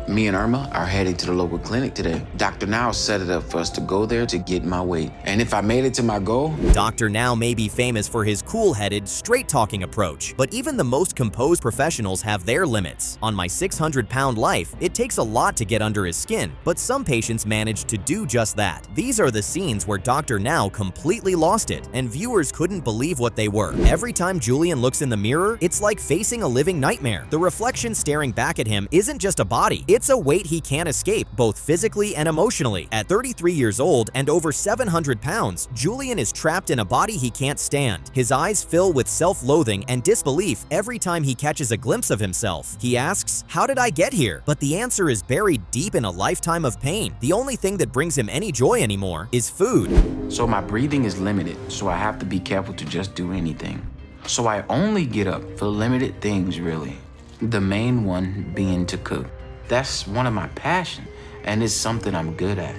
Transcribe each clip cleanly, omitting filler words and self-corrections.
Me and Irma are heading to the local clinic today. Dr. Now set it up for us to go there to get my weight. And if I made it to my goal... Dr. Now may be famous for his cool-headed, straight-talking approach, but even the most composed professionals have their limits. On my 600-pound life, it takes a lot to get under his skin, but some patients manage to do just that. These are the scenes where Dr. Now completely lost it, and viewers couldn't believe what they were. Every time Julian looks in the mirror, it's like facing a living nightmare. The reflection staring back at him isn't just a body, it's a weight he can't escape, both physically and emotionally. At 33 years old and over 700 pounds, Julian is trapped in a body he can't stand. His eyes fill with self-loathing and disbelief every time he catches a glimpse of himself. He asks, "How did I get here?" But the answer is buried deep in a lifetime of pain. The only thing that brings him any joy anymore is food. So my breathing is limited, so I have to be careful to just do anything. So I only get up for limited things, really. The main one being to cook. That's one of my passions, and it's something I'm good at.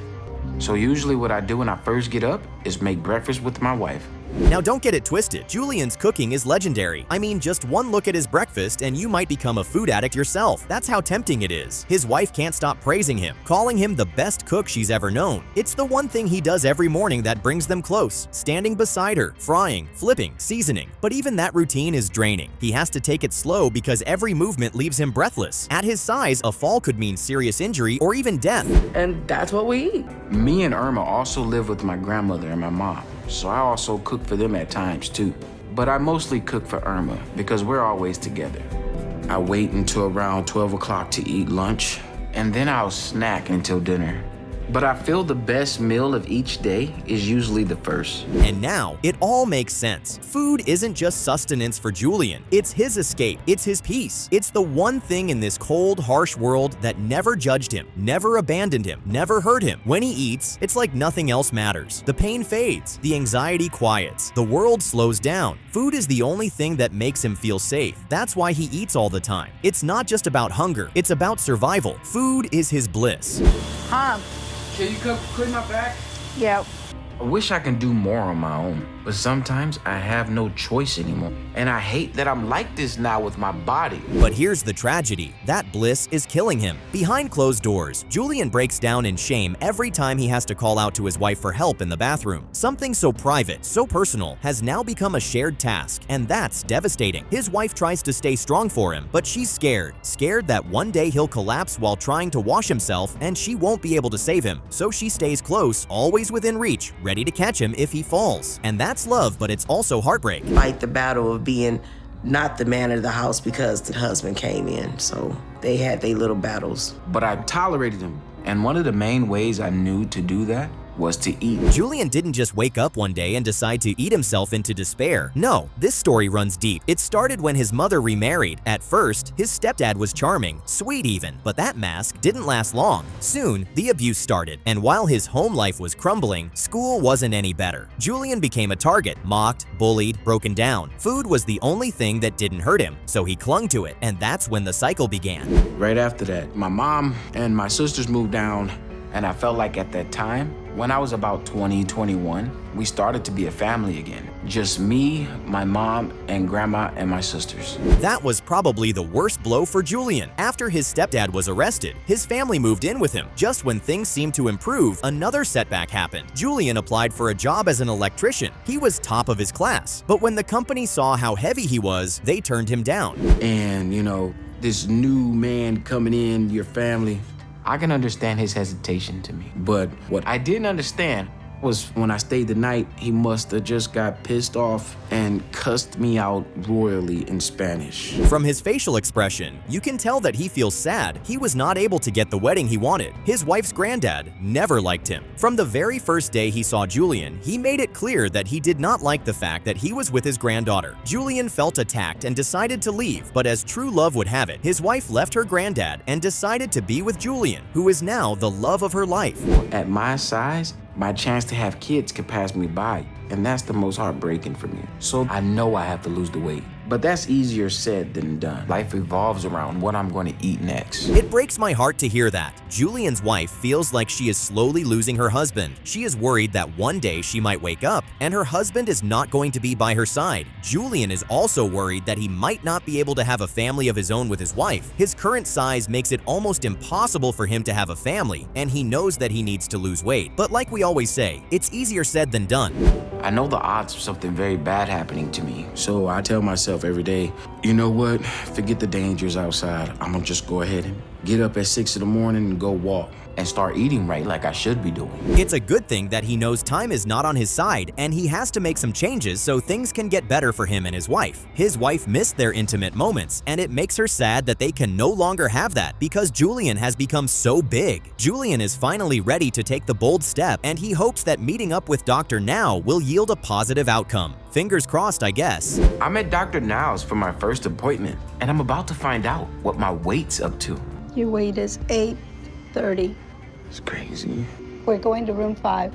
So usually what I do when I first get up is make breakfast with my wife. Now don't get it twisted, Julian's cooking is legendary. I mean, just one look at his breakfast and you might become a food addict yourself. That's how tempting it is. His wife can't stop praising him, calling him the best cook she's ever known. It's the one thing he does every morning that brings them close, standing beside her, frying, flipping, seasoning. But even that routine is draining. He has to take it slow because every movement leaves him breathless. At his size, a fall could mean serious injury or even death. And that's what we eat. Me and Irma also live with my grandmother and my mom, so I also cook for them at times too. But I mostly cook for Irma because we're always together. I wait until around 12 o'clock to eat lunch, and then I'll snack until dinner. But I feel the best meal of each day is usually the first. And now, it all makes sense. Food isn't just sustenance for Julian. It's his escape. It's his peace. It's the one thing in this cold, harsh world that never judged him, never abandoned him, never hurt him. When he eats, it's like nothing else matters. The pain fades. The anxiety quiets. The world slows down. Food is the only thing that makes him feel safe. That's why he eats all the time. It's not just about hunger. It's about survival. Food is his bliss. Can you come clean my back? Yep. I wish I can do more on my own, but sometimes I have no choice anymore. And I hate that I'm like this now with my body. But here's the tragedy. That bliss is killing him. Behind closed doors, Julian breaks down in shame every time he has to call out to his wife for help in the bathroom. Something so private, so personal, has now become a shared task, and that's devastating. His wife tries to stay strong for him, but she's scared. Scared that one day he'll collapse while trying to wash himself, and she won't be able to save him. So she stays close, always within reach, ready to catch him if he falls. And that's love, but it's also heartbreak. Fight the battle of being not the man of the house because the husband came in. So they had their little battles. But I tolerated him. And one of the main ways I knew to do that was to eat. Julian didn't just wake up one day and decide to eat himself into despair. No, this story runs deep. It started when his mother remarried. At first, his stepdad was charming, sweet even, but that mask didn't last long. Soon, the abuse started, and while his home life was crumbling, school wasn't any better. Julian became a target, mocked, bullied, broken down. Food was the only thing that didn't hurt him, so he clung to it, and that's when the cycle began. Right after that, my mom and my sisters moved down, and I felt like at that time, when I was about 20, 21, we started to be a family again. Just me, my mom, and grandma, and my sisters. That was probably the worst blow for Julian. After his stepdad was arrested, his family moved in with him. Just when things seemed to improve, another setback happened. Julian applied for a job as an electrician. He was top of his class. But when the company saw how heavy he was, they turned him down. And, you know, this new man coming in, your family, I can understand his hesitation to me. But what I didn't understand was when I stayed the night, he must have just got pissed off and cussed me out royally in Spanish. From his facial expression, you can tell that he feels sad. He was not able to get the wedding he wanted. His wife's granddad never liked him. From the very first day he saw Julian, he made it clear that he did not like the fact that he was with his granddaughter. Julian felt attacked and decided to leave, but as true love would have it, his wife left her granddad and decided to be with Julian, who is now the love of her life. At my size, my chance to have kids could pass me by, and that's the most heartbreaking for me. So I know I have to lose the weight. But that's easier said than done. Life revolves around what I'm going to eat next. It breaks my heart to hear that. Julian's wife feels like she is slowly losing her husband. She is worried that one day she might wake up and her husband is not going to be by her side. Julian is also worried that he might not be able to have a family of his own with his wife. His current size makes it almost impossible for him to have a family, and he knows that he needs to lose weight. But like we always say, it's easier said than done. I know the odds of something very bad happening to me, so I tell myself every day, you know what, forget the dangers outside. I'm gonna just go ahead and get up at 6 in the morning and go walk and start eating right like I should be doing. It's a good thing that he knows time is not on his side and he has to make some changes so things can get better for him and his wife. His wife missed their intimate moments, and it makes her sad that they can no longer have that because Julian has become so big. Julian is finally ready to take the bold step, and he hopes that meeting up with Dr. Now will yield a positive outcome. Fingers crossed, I guess. I'm at Dr. Now's for my first appointment, and I'm about to find out what my weight's up to. Your weight is 830. It's crazy. We're going to room 5.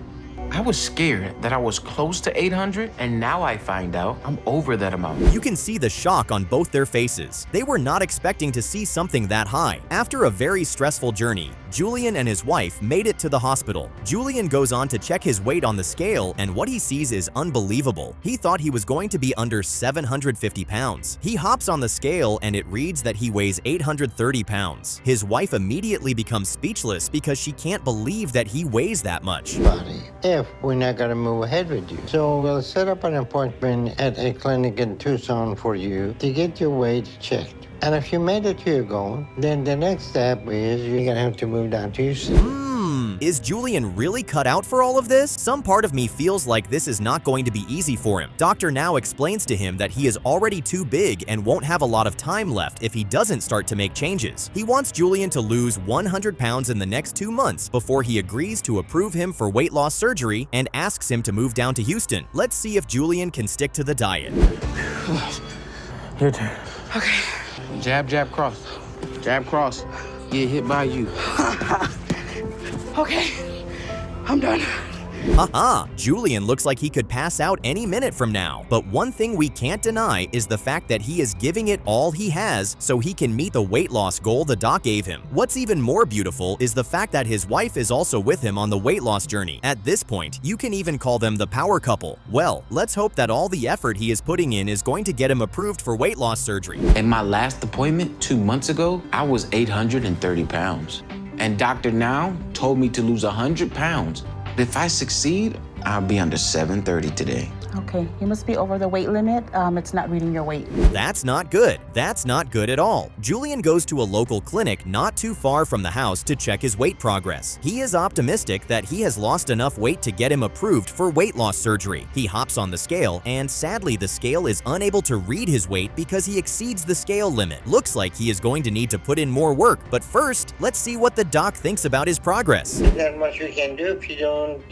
I was scared that I was close to 800, and now I find out I'm over that amount. You can see the shock on both their faces. They were not expecting to see something that high. After a very stressful journey, Julian and his wife made it to the hospital. Julian goes on to check his weight on the scale, and what he sees is unbelievable. He thought he was going to be under 750 pounds. He hops on the scale, and it reads that he weighs 830 pounds. His wife immediately becomes speechless because she can't believe that he weighs that much. If we're not going to move ahead with you. So we'll set up an appointment at a clinic in Tucson for you to get your weight checked. And if you made it to your goal, then the next step is you're going to have to move down to Houston. Is Julian really cut out for all of this? Some part of me feels like this is not going to be easy for him. Dr. Now explains to him that he is already too big and won't have a lot of time left if he doesn't start to make changes. He wants Julian to lose 100 pounds in the next 2 months before he agrees to approve him for weight loss surgery and asks him to move down to Houston. Let's see if Julian can stick to the diet. Your turn. Okay. Jab, jab, cross. Jab, cross. Get hit by you. Okay, I'm done. Haha, Julian looks like he could pass out any minute from now. But one thing we can't deny is the fact that he is giving it all he has so he can meet the weight loss goal the doc gave him. What's even more beautiful is the fact that his wife is also with him on the weight loss journey. At this point, you can even call them the power couple. Well, let's hope that all the effort he is putting in is going to get him approved for weight loss surgery. In my last appointment 2 months ago, I was 830 pounds. And Dr. Now told me to lose 100 pounds. If I succeed, I'll be under 730 today. Okay, you must be over the weight limit. It's not reading your weight. That's not good. That's not good at all. Julian goes to a local clinic not too far from the house to check his weight progress. He is optimistic that he has lost enough weight to get him approved for weight loss surgery. He hops on the scale, and sadly the scale is unable to read his weight because he exceeds the scale limit. Looks like he is going to need to put in more work, but first, let's see what the doc thinks about his progress. There's not much we can do if you don't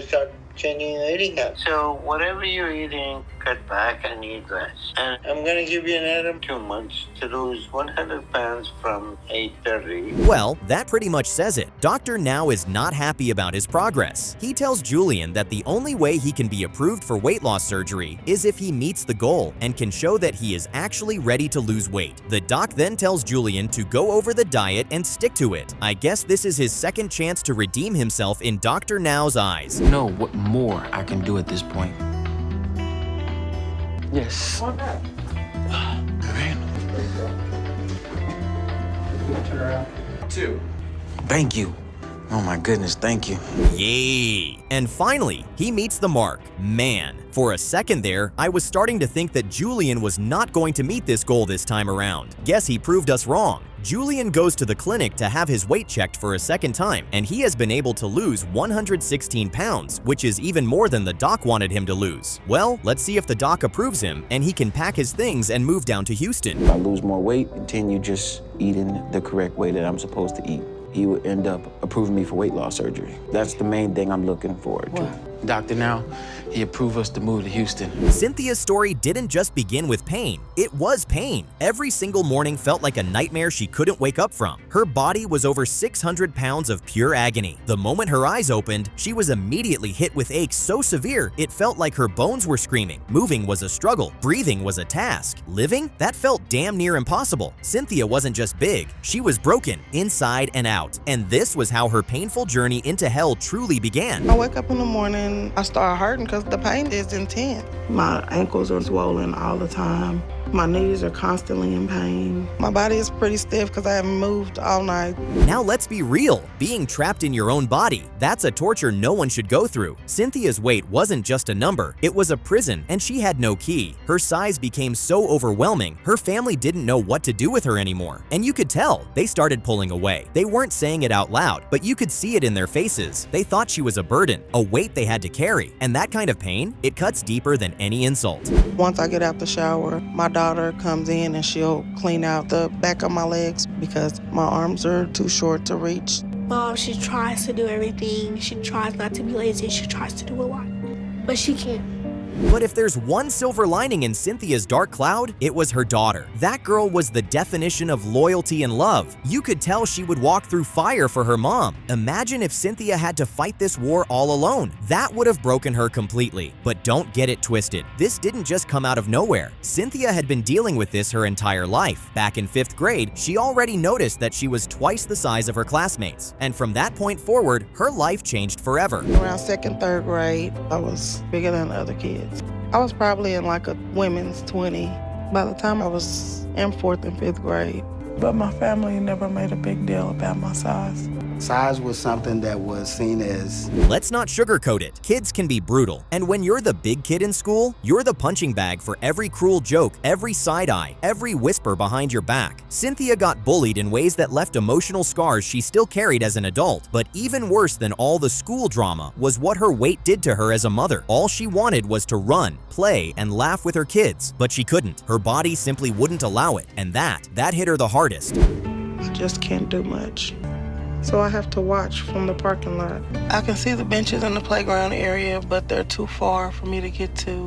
start changing your eating habits. So whatever you're eating, cut back and eat less. And I'm going to give you another 2 months to lose 100 pounds from 830. Well, that pretty much says it. Dr. Now is not happy about his progress. He tells Julian that the only way he can be approved for weight loss surgery is if he meets the goal and can show that he is actually ready to lose weight. The doc then tells Julian to go over the diet and stick to it. I guess this is his second chance to redeem himself in Dr. Now's eyes. Know what more I can do at this point. Yes. Thank you. Oh my goodness, thank you. Yay! And finally, he meets the mark. Man, for a second there, I was starting to think that Julian was not going to meet this goal this time around. Guess he proved us wrong. Julian goes to the clinic to have his weight checked for a second time, and he has been able to lose 116 pounds, which is even more than the doc wanted him to lose. Well, let's see if the doc approves him, and he can pack his things and move down to Houston. If I lose more weight, continue just eating the correct way that I'm supposed to eat, he would end up approving me for weight loss surgery. That's the main thing I'm looking forward to. Doctor now, he approved us to move to Houston. Cynthia's story didn't just begin with pain. It was pain. Every single morning felt like a nightmare she couldn't wake up from. Her body was over 600 pounds of pure agony. The moment her eyes opened, she was immediately hit with aches so severe it felt like her bones were screaming. Moving was a struggle. Breathing was a task. Living? That felt damn near impossible. Cynthia wasn't just big. She was broken, inside and out. And this was how her painful journey into hell truly began. I wake up in the morning, I start hurting because the pain is intense. My ankles are swollen all the time. My knees are constantly in pain. My body is pretty stiff because I haven't moved all night. Now let's be real. Being trapped in your own body, that's a torture no one should go through. Cynthia's weight wasn't just a number. It was a prison, and she had no key. Her size became so overwhelming, her family didn't know what to do with her anymore. And you could tell. They started pulling away. They weren't saying it out loud, but you could see it in their faces. They thought she was a burden, a weight they had to carry. And that kind of pain, it cuts deeper than any insult. Once I get out the shower, my daughter comes in and she'll clean out the back of my legs because my arms are too short to reach. Mom, she tries to do everything. She tries not to be lazy. She tries to do a lot, but she can't. But if there's one silver lining in Cynthia's dark cloud, it was her daughter. That girl was the definition of loyalty and love. You could tell she would walk through fire for her mom. Imagine if Cynthia had to fight this war all alone. That would have broken her completely. But don't get it twisted. This didn't just come out of nowhere. Cynthia had been dealing with this her entire life. Back in 5th grade, she already noticed that she was twice the size of her classmates. And from that point forward, her life changed forever. Around 2nd, 3rd grade, I was bigger than the other kids. I was probably in like a women's 20 by the time I was in 4th and 5th grade. But my family never made a big deal about my size. Size was something that was seen as... Let's not sugarcoat it. Kids can be brutal. And when you're the big kid in school, you're the punching bag for every cruel joke, every side eye, every whisper behind your back. Cynthia got bullied in ways that left emotional scars she still carried as an adult. But even worse than all the school drama was what her weight did to her as a mother. All she wanted was to run, play, and laugh with her kids. But she couldn't. Her body simply wouldn't allow it. And that hit her the hardest. I just can't do much. So I have to watch from the parking lot. I can see the benches in the playground area, but they're too far for me to get to.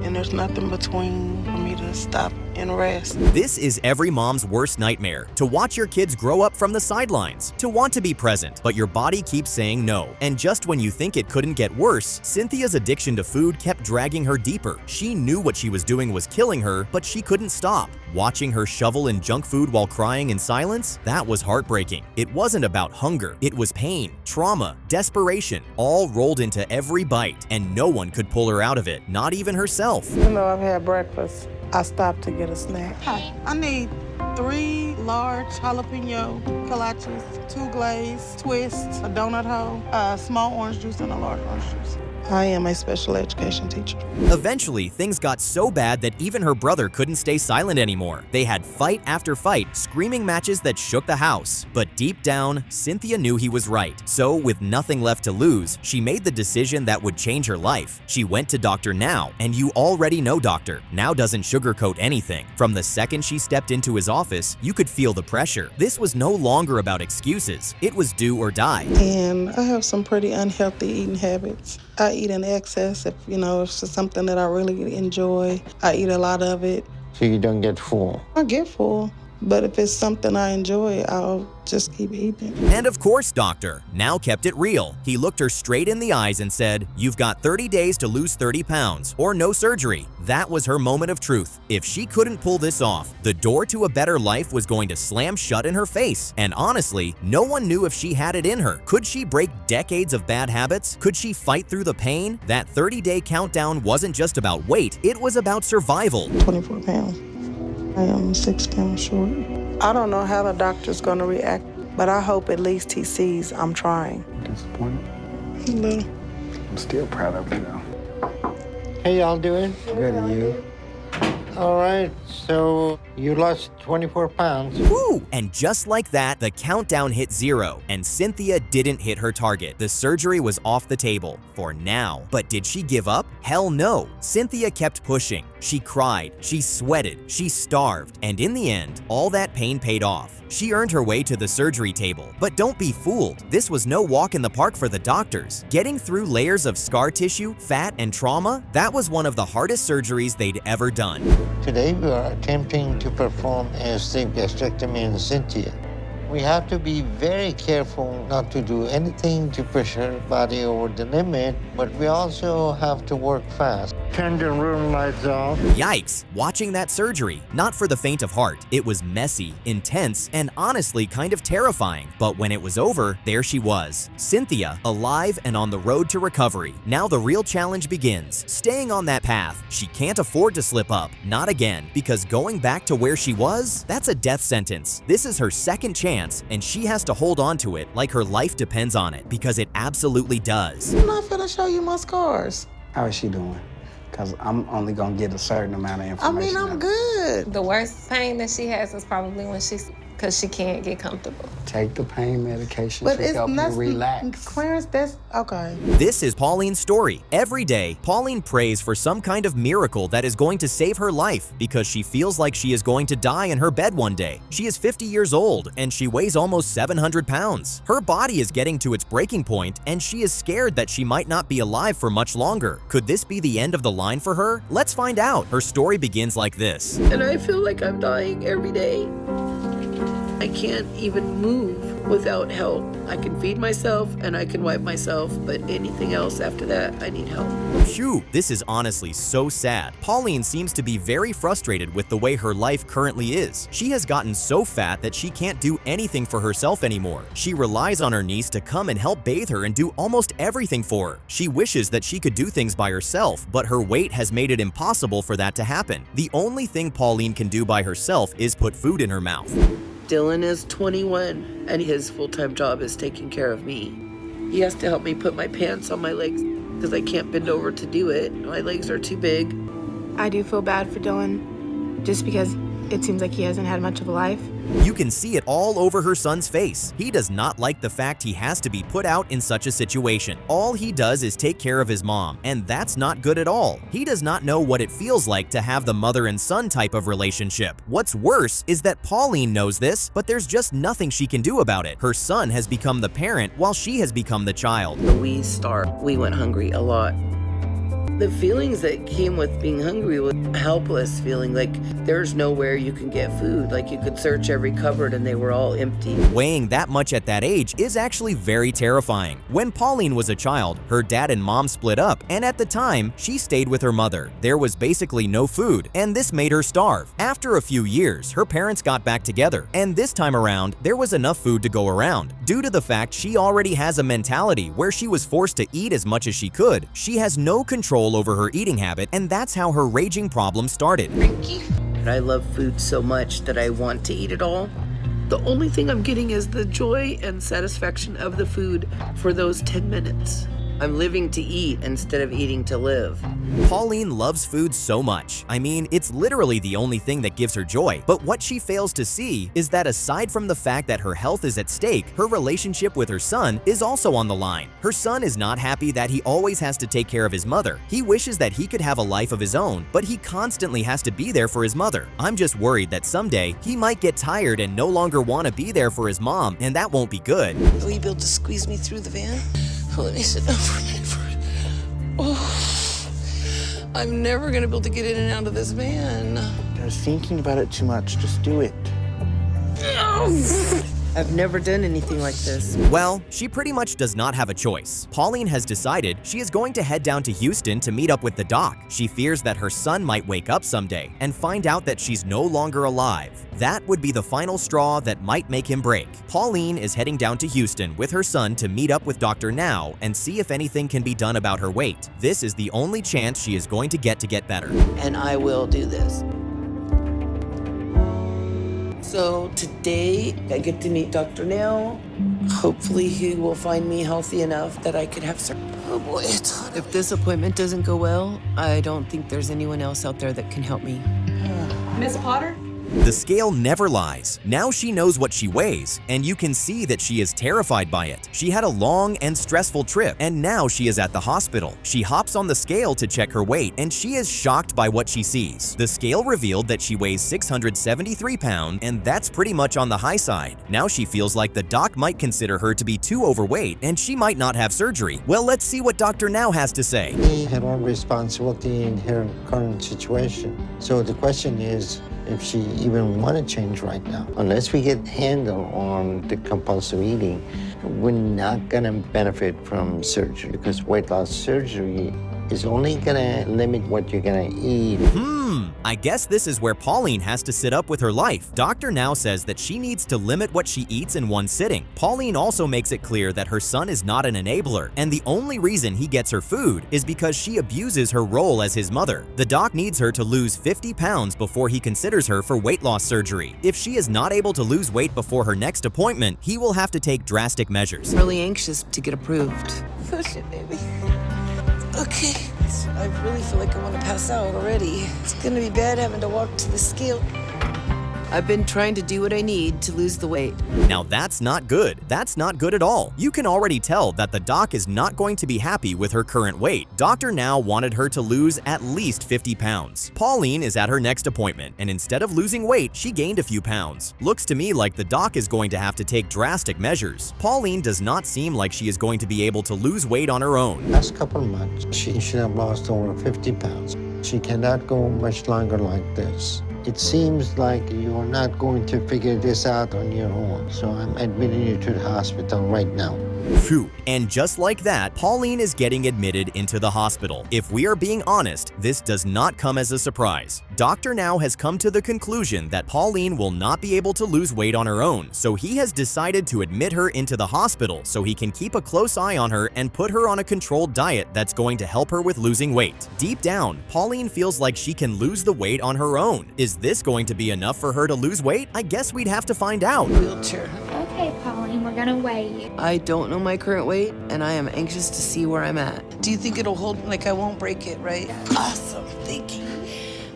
And there's nothing between for me to stop and rest. This is every mom's worst nightmare, to watch your kids grow up from the sidelines, to want to be present, but your body keeps saying no. And just when you think it couldn't get worse, Cynthia's addiction to food kept dragging her deeper. She knew what she was doing was killing her, but she couldn't stop. Watching her shovel in junk food while crying in silence, that was heartbreaking. It wasn't about hunger, it was pain, trauma, desperation, all rolled into every bite, and no one could pull her out of it, not even herself. Even though I've had breakfast, I stopped to get a snack. I need 3 large jalapeno kolaches, 2 glazed twists, a donut hole, a small orange juice, and a large orange juice. I am a special education teacher. Eventually, things got so bad that even her brother couldn't stay silent anymore. They had fight after fight, screaming matches that shook the house. But deep down, Cynthia knew he was right. So, with nothing left to lose, she made the decision that would change her life. She went to Dr. Now, and you already know Dr. Now doesn't sugarcoat anything. From the second she stepped into his office, you could feel the pressure. This was no longer about excuses. It was do or die. And I have some pretty unhealthy eating habits. I eat in excess if it's something that I really enjoy. I eat a lot of it. So you don't get full? I get full, but if it's something I enjoy, I'll just keep eating. And of course, Doctor Now kept it real. He looked her straight in the eyes and said, "You've got 30 days to lose 30 pounds, or no surgery." That was her moment of truth. If she couldn't pull this off, the door to a better life was going to slam shut in her face. And honestly, no one knew if she had it in her. Could she break decades of bad habits? Could she fight through the pain? That 30-day countdown wasn't just about weight, it was about survival. 24 pounds. I am 6 pounds short. I don't know how the doctor's gonna react, but I hope at least he sees I'm trying. Disappointed? A little. I'm still proud of you, though. How y'all doing? Good, and you? All right, so You lost 24 pounds. Woo! And just like that, the countdown hit 0, and Cynthia didn't hit her target. The surgery was off the table, for now. But did she give up? Hell no. Cynthia kept pushing. She cried, she sweated, she starved, and in the end, all that pain paid off. She earned her way to the surgery table. But don't be fooled. This was no walk in the park for the doctors. Getting through layers of scar tissue, fat, and trauma, that was one of the hardest surgeries they'd ever done. Today we are attempting to perform a sleeve gastrectomy in Cynthia. We have to be very careful not to do anything to push her body over the limit, but we also have to work fast. Turn the room lights off. Yikes! Watching that surgery, not for the faint of heart. It was messy, intense, and honestly kind of terrifying. But when it was over, there she was, Cynthia, alive and on the road to recovery. Now the real challenge begins, staying on that path. She can't afford to slip up, not again, because going back to where she was, that's a death sentence. This is her second chance, and she has to hold on to it like her life depends on it, because it absolutely does. I'm not gonna show you my scars. How is she doing? Because I'm only going to get a certain amount of information. I'm good. The worst pain that she has is probably when because she can't get comfortable. Take the pain medication But to it's help you not relax. Clarence, that's okay. This is Pauline's story. Every day, Pauline prays for some kind of miracle that is going to save her life because she feels like she is going to die in her bed one day. She is 50 years old and she weighs almost 700 pounds. Her body is getting to its breaking point and she is scared that she might not be alive for much longer. Could this be the end of the line for her? Let's find out. Her story begins like this. And I feel like I'm dying every day. I can't even move without help. I can feed myself and I can wipe myself, but anything else after that, I need help. Phew, this is honestly so sad. Pauline seems to be very frustrated with the way her life currently is. She has gotten so fat that she can't do anything for herself anymore. She relies on her niece to come and help bathe her and do almost everything for her. She wishes that she could do things by herself, but her weight has made it impossible for that to happen. The only thing Pauline can do by herself is put food in her mouth. Dylan is 21 and his full-time job is taking care of me. He has to help me put my pants on my legs because I can't bend over to do it. My legs are too big. I do feel bad for Dylan just because it seems like he hasn't had much of a life. You can see it all over her son's face. He does not like the fact he has to be put out in such a situation. All he does is take care of his mom, and that's not good at all. He does not know what it feels like to have the mother and son type of relationship. What's worse is that Pauline knows this, but there's just nothing she can do about it. Her son has become the parent while she has become the child. We went hungry a lot. The feelings that came with being hungry was helpless feeling, like there's nowhere you can get food. Like you could search every cupboard and they were all empty. Weighing that much at that age is actually very terrifying. When Pauline was a child, her dad and mom split up, and at the time, she stayed with her mother. There was basically no food, and this made her starve. After a few years, her parents got back together, and this time around, there was enough food to go around. Due to the fact she already has a mentality where she was forced to eat as much as she could, she has no control over her eating habit, and that's how her raging problem started. I love food so much that I want to eat it all. The only thing I'm getting is the joy and satisfaction of the food for those 10 minutes. I'm living to eat instead of eating to live. Pauline loves food so much. I mean, it's literally the only thing that gives her joy. But what she fails to see is that aside from the fact that her health is at stake, her relationship with her son is also on the line. Her son is not happy that he always has to take care of his mother. He wishes that he could have a life of his own, but he constantly has to be there for his mother. I'm just worried that someday he might get tired and no longer want to be there for his mom, and that won't be good. Will you be able to squeeze me through the van? Let me sit down for a minute. Oh, I'm never gonna be able to get in and out of this van. I was thinking about it too much. Just do it. I've never done anything like this. Well, she pretty much does not have a choice. Pauline has decided she is going to head down to Houston to meet up with the doc. She fears that her son might wake up someday and find out that she's no longer alive. That would be the final straw that might make him break. Pauline is heading down to Houston with her son to meet up with Dr. Now and see if anything can be done about her weight. This is the only chance she is going to get better. And I will do this. So today I get to meet Dr. Now. Hopefully he will find me healthy enough that I could have surgery. Oh boy, it's hot. If this appointment doesn't go well, I don't think there's anyone else out there that can help me. Miss Potter? The scale never lies. Now she knows what she weighs, and you can see that she is terrified by it. She had a long and stressful trip, and now she is at the hospital. She hops on the scale to check her weight, and she is shocked by what she sees. The scale revealed that she weighs 673 pounds, and that's pretty much on the high side. Now she feels like the doc might consider her to be too overweight, and she might not have surgery. Well, let's see what Dr. Now has to say. He had all responsibility in her current situation. So the question is, if she even want to change right now. Unless we get handle on the compulsive eating, we're not going to benefit from surgery, because weight loss surgery is only going to limit what you're going to eat. I guess this is where Pauline has to sit up with her life. Dr. Now says that she needs to limit what she eats in one sitting. Pauline also makes it clear that her son is not an enabler, and the only reason he gets her food is because she abuses her role as his mother. The doc needs her to lose 50 pounds before he considers her for weight loss surgery. If she is not able to lose weight before her next appointment, he will have to take drastic measures. Really anxious to get approved. Push it, baby. Okay. I really feel like I want to pass out already. It's gonna be bad having to walk to the scale. I've been trying to do what I need to lose the weight. Now that's not good. That's not good at all. You can already tell that the doc is not going to be happy with her current weight. Dr. Now wanted her to lose at least 50 pounds. Pauline is at her next appointment, and instead of losing weight, she gained a few pounds. Looks to me like the doc is going to have to take drastic measures. Pauline does not seem like she is going to be able to lose weight on her own. Last couple of months, she should have lost over 50 pounds. She cannot go much longer like this. It seems like you're not going to figure this out on your own, so I'm admitting you to the hospital right now. Phew. And just like that, Pauline is getting admitted into the hospital. If we are being honest, this does not come as a surprise. Dr. Now has come to the conclusion that Pauline will not be able to lose weight on her own, so he has decided to admit her into the hospital so he can keep a close eye on her and put her on a controlled diet that's going to help her with losing weight. Deep down, Pauline feels like she can lose the weight on her own. Is this going to be enough for her to lose weight? I guess we'd have to find out. Wheelchair. Okay, Pauline, we're gonna weigh you. I don't know my current weight, and I am anxious to see where I'm at. Do you think it'll hold, like I won't break it, right? Awesome, thank you.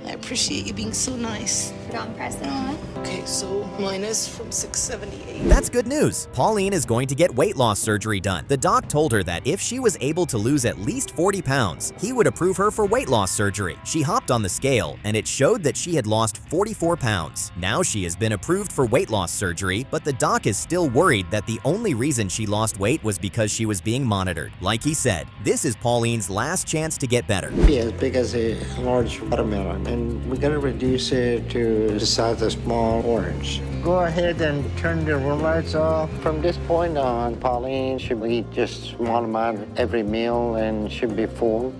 I appreciate you being so nice. Go and press it on. Okay, so minus from 678. That's good news. Pauline is going to get weight loss surgery done. The doc told her that if she was able to lose at least 40 pounds, he would approve her for weight loss surgery. She hopped on the scale, and it showed that she had lost 44 pounds. Now she has been approved for weight loss surgery, but the doc is still worried that the only reason she lost weight was because she was being monitored. Like he said, this is Pauline's last chance to get better. Be as big as a large watermelon, and we gotta reduce it to the size of a small orange. Go ahead and turn the room lights off. From this point on, Pauline should eat just a small amount every meal and should be full.